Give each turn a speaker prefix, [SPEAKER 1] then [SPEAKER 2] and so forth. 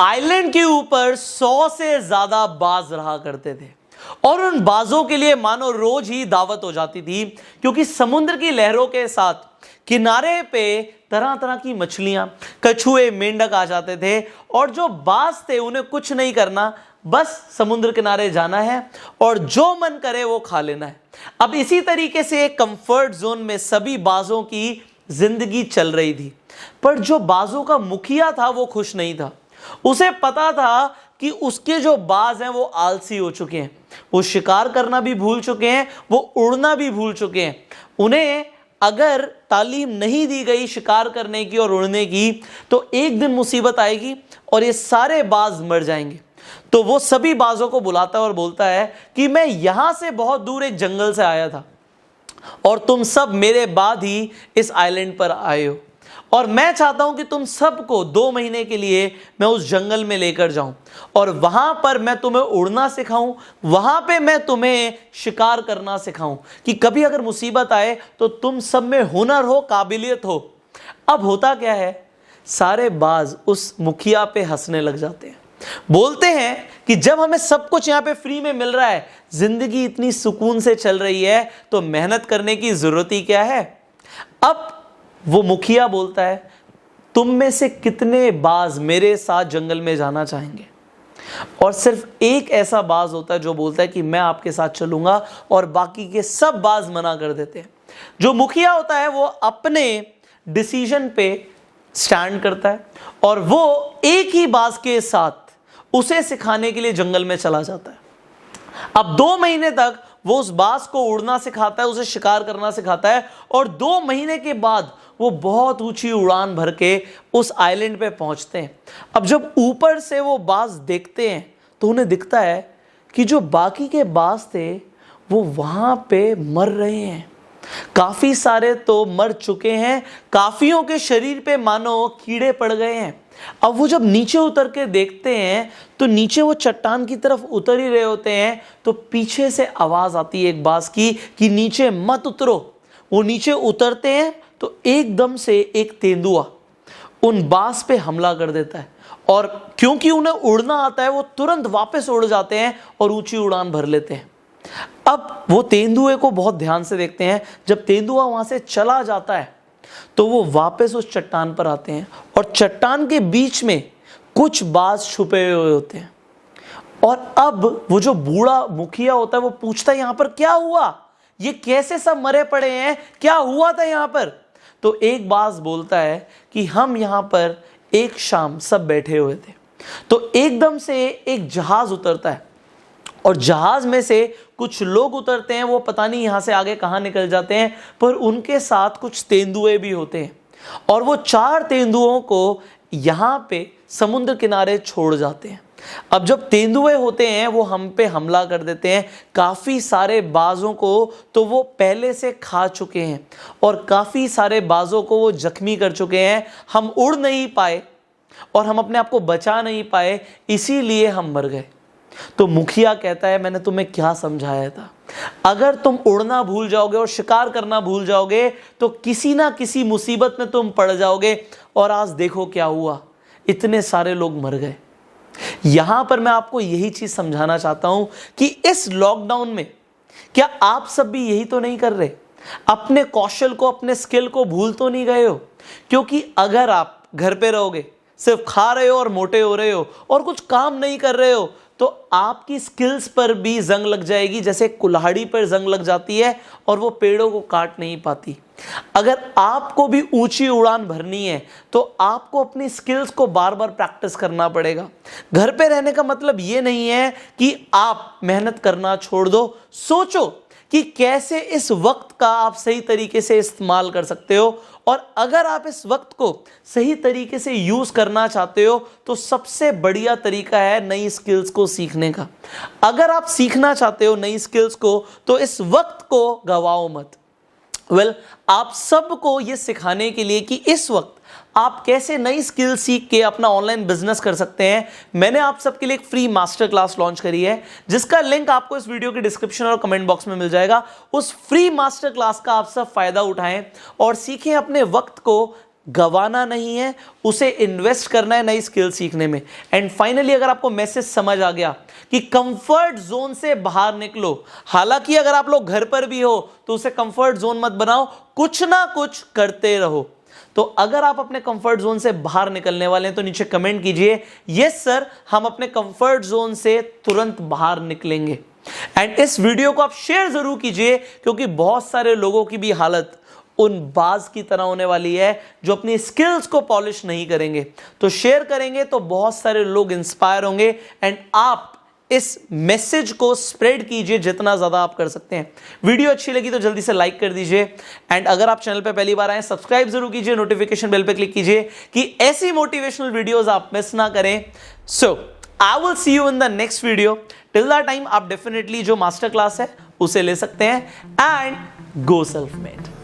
[SPEAKER 1] Island के ऊपर 100 से ज्यादा बाज रहा करते थे और उन बाजों के लिए मानो रोज ही दावत हो जाती थी, क्योंकि समुद्र की लहरों के साथ किनारे पे तरह तरह की मछलियां, कछुए, मेंढक आ जाते थे और जो बाज थे उन्हें कुछ नहीं करना, बस समुद्र किनारे जाना है और जो मन करे वो खा लेना है। अब इसी तरीके से एक कंफर्ट जोन में सभी बाजों की जिंदगी चल रही थी, पर जो बाजों का मुखिया था वो खुश नहीं था। उसे पता था कि उसके जो बाज हैं वो आलसी हो चुके हैं, वो शिकार करना भी भूल चुके हैं, वो उड़ना भी भूल चुके हैं। उन्हें अगर तालीम नहीं दी गई शिकार करने की और उड़ने की तो एक दिन मुसीबत आएगी और ये सारे बाज मर जाएंगे। तो वो सभी बाजों को बुलाता है और बोलता है कि मैं यहां से बहुत दूर एक जंगल से आया था और तुम सब मेरे बाद ही इस आइलैंड पर आए हो और मैं चाहता हूं कि तुम सबको 2 महीने के लिए मैं उस जंगल में लेकर जाऊं और वहां पर मैं तुम्हें उड़ना सिखाऊं, वहां पे मैं तुम्हें शिकार करना सिखाऊं कि कभी अगर मुसीबत आए तो तुम सब में हुनर हो, काबिलियत हो। अब होता क्या है, सारे बाज उस मुखिया पे हंसने लग जाते हैं, बोलते हैं कि जब हमें सब कुछ यहां पे फ्री में मिल रहा है, जिंदगी इतनी सुकून से चल रही है, तो मेहनत करने की जरूरत ही क्या है। अब वो मुखिया बोलता है, तुम में से कितने बाज मेरे साथ जंगल में जाना चाहेंगे। और सिर्फ एक ऐसा बाज होता है जो बोलता है कि मैं आपके साथ चलूंगा और बाकी के सब बाज मना कर देते हैं। जो मुखिया होता है वो अपने डिसीजन पे स्टैंड करता है और वो एक ही बाज के साथ उसे सिखाने के लिए जंगल में चला जाता है। अब 2 महीने तक वो उस बाज को उड़ना सिखाता है, उसे शिकार करना सिखाता है और 2 महीने के बाद वो बहुत ऊंची उड़ान भर के उस आइलैंड पे पहुंचते हैं। अब जब ऊपर से वो बाज देखते हैं तो उन्हें दिखता है कि जो बाकी के बाज थे वो वहां पे मर रहे हैं। काफी सारे तो मर चुके हैं, काफियों के शरीर पे मानो कीड़े पड़ गए हैं। अब वो जब नीचे उतर के देखते हैं तो नीचे वो चट्टान की तरफ उतर ही रहे होते हैं तो पीछे से आवाज आती है एक बाज की कि नीचे मत उतरो। वो नीचे उतरते हैं तो एकदम से एक तेंदुआ उन बाज पे हमला कर देता है और क्योंकि उन्हें उड़ना आता है वो तुरंत वापस उड़ जाते हैं और ऊंची उड़ान भर लेते हैं। अब वो तेंदुए को बहुत ध्यान से देखते हैं। जब तेंदुआ वहां से चला जाता है तो वो वापस उस चट्टान पर आते हैं और चट्टान के बीच में कुछ बाज छुपे हुए होते हैं। और अब वो जो बूढ़ा मुखिया होता है वो पूछता है, यहां पर क्या हुआ, ये कैसे सब मरे पड़े हैं, क्या हुआ था यहां पर। तो एक बाज बोलता है कि हम यहां पर एक शाम सब बैठे हुए थे तो एकदम से एक जहाज उतरता है और जहाज में से कुछ लोग उतरते हैं। वो पता नहीं यहां से आगे कहां निकल जाते हैं, पर उनके साथ कुछ तेंदुए भी होते हैं और वो 4 तेंदुओं को यहां पे समुद्र किनारे छोड़ जाते हैं। अब जब तेंदुए होते हैं वो हम पे हमला कर देते हैं, काफी सारे बाजों को तो वो पहले से खा चुके हैं और काफी सारे बाजों को वो जख्मी कर चुके हैं। हम उड़ नहीं पाए और हम अपने आप को बचा नहीं पाए, इसीलिए हम मर गए। तो मुखिया कहता है, मैंने तुम्हें क्या समझाया था, अगर तुम उड़ना भूल जाओगे और शिकार करना भूल जाओगे तो किसी ना किसी मुसीबत में तुम पड़ जाओगे। और आज देखो क्या हुआ, इतने सारे लोग मर गए। यहां पर मैं आपको यही चीज समझाना चाहता हूं कि इस लॉकडाउन में क्या आप सब भी यही तो नहीं कर रहे, अपने कौशल को, अपने स्किल को भूल तो नहीं गए हो। क्योंकि अगर आप घर पे रहोगे, सिर्फ खा रहे हो और मोटे हो रहे हो और कुछ काम नहीं कर रहे हो तो आपकी स्किल्स पर भी जंग लग जाएगी, जैसे कुल्हाड़ी पर जंग लग जाती है और वो पेड़ों को काट नहीं पाती। अगर आपको भी ऊंची उड़ान भरनी है तो आपको अपनी स्किल्स को बार बार प्रैक्टिस करना पड़ेगा। घर पे रहने का मतलब ये नहीं है कि आप मेहनत करना छोड़ दो। सोचो कि कैसे इस वक्त का आप सही तरीके से इस्तेमाल कर सकते हो और अगर आप इस वक्त को सही तरीके से यूज करना चाहते हो तो सबसे बढ़िया तरीका है नई स्किल्स को सीखने का। अगर आप सीखना चाहते हो नई स्किल्स को तो इस वक्त को गवाओ मत। आप सबको ये सिखाने के लिए कि इस वक्त आप कैसे नई स्किल सीख के अपना ऑनलाइन बिजनेस कर सकते हैं, मैंने आप सबके लिए एक फ्री मास्टर क्लास लॉन्च करी है जिसका लिंक आपको इस वीडियो के डिस्क्रिप्शन और कमेंट बॉक्स में मिल जाएगा। उस फ्री मास्टर क्लास का आप सब फायदा उठाएं और सीखें अपने वक्त को गंवाना नहीं है, उसे इन्वेस्ट करना है नई स्किल सीखने में। एंड फाइनली अगर आपको मैसेज समझ आ गया कि कंफर्ट जोन से बाहर निकलो, हालांकि अगर आप लोग घर पर भी हो तो उसे कंफर्ट जोन मत बनाओ, कुछ ना कुछ करते रहो। तो अगर आप अपने कंफर्ट जोन से बाहर निकलने वाले हैं तो नीचे कमेंट कीजिए, यस सर, हम अपने कंफर्ट जोन से तुरंत बाहर निकलेंगे। एंड इस वीडियो को आप शेयर जरूर कीजिए, क्योंकि बहुत सारे लोगों की भी हालत उन बाज की तरह होने वाली है जो अपनी स्किल्स को पॉलिश नहीं करेंगे। तो शेयर करेंगे तो बहुत सारे लोग इंस्पायर होंगे। एंड आप इस मैसेज को स्प्रेड कीजिए जितना ज्यादा आप कर सकते हैं। वीडियो अच्छी लगी तो जल्दी से लाइक कर दीजिए। एंड अगर आप चैनल पे पहली बार आए, सब्सक्राइब जरूर कीजिए, नोटिफिकेशन बेल पे क्लिक कीजिए कि ऐसी मोटिवेशनल वीडियोस आप मिस ना करें। So I will see you in the next video. Till that time आप डेफिनेटली जो मास्टर क्लास है उसे ले सकते हैं। And go self made.